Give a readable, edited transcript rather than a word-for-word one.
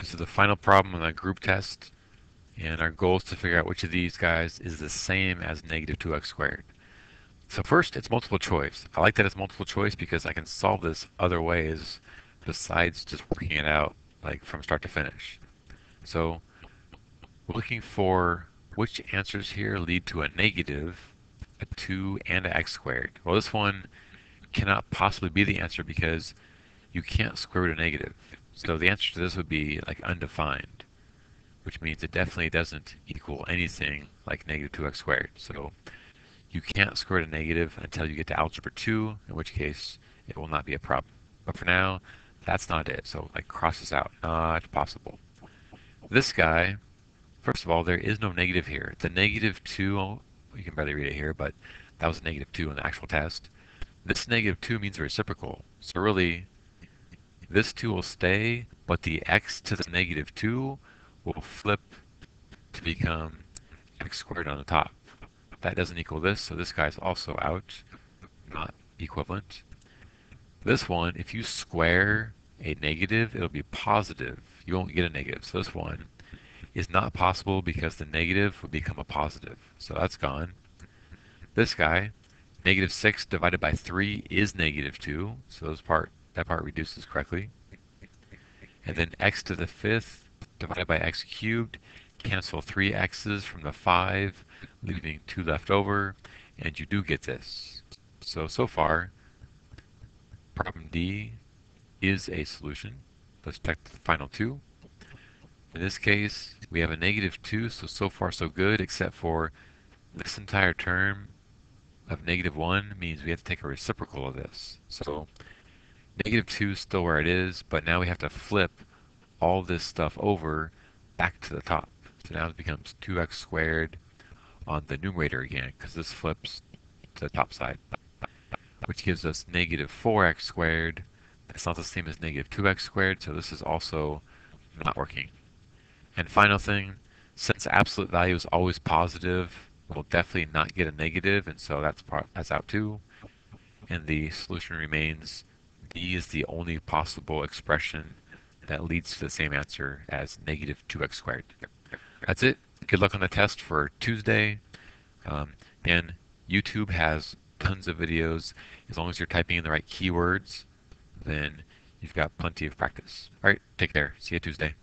This is the final problem on the group test, and our goal is to figure out which of these guys is the same as negative 2x squared. So first, it's multiple choice. I like that it's multiple choice because I can solve this other ways besides just working it out like from start to finish. So we're looking for which answers here lead to a negative, a 2, and a x squared. Well, this one cannot possibly be the answer because you can't square root a negative. So the answer to this would be like undefined, which means it definitely doesn't equal anything like negative 2x squared. So you can't square root a negative until you get to algebra 2, in which case it will not be a problem. But for now, that's not it. So like cross this out, not possible. This guy, first of all, there is no negative here. The negative 2, oh, you can barely read it here, but that was negative 2 in the actual test. This negative 2 means reciprocal. So really, this 2 will stay, but the x to the negative 2 will flip to become x squared on the top. That doesn't equal this, so this guy's also out, not equivalent. This one, if you square a negative, it'll be positive. You won't get a negative. So this one is not possible because the negative would become a positive. So that's gone. This guy, negative 6 divided by 3 is negative 2. So that part reduces correctly. And then x to the 5th divided by x cubed, cancel 3 x's from the 5, leaving 2 left over, and you do get this. So far, problem D is a solution. Let's check the final two. In this case, we have a negative 2, so far so good, except for this entire term of negative 1 means we have to take a reciprocal of this. So negative 2 is still where it is, but now we have to flip all this stuff over back to the top. So now it becomes 2x squared on the numerator again, because this flips to the top side, which gives us negative 4x squared. That's not the same as negative 2x squared, so this is also not working. And final thing, since absolute value is always positive, we'll definitely not get a negative, and so that's out too. And the solution remains D is the only possible expression that leads to the same answer as negative 2x squared. That's it. Good luck on the test for Tuesday. And YouTube has tons of videos. As long as you're typing in the right keywords, then you've got plenty of practice. All right, take care. See you Tuesday.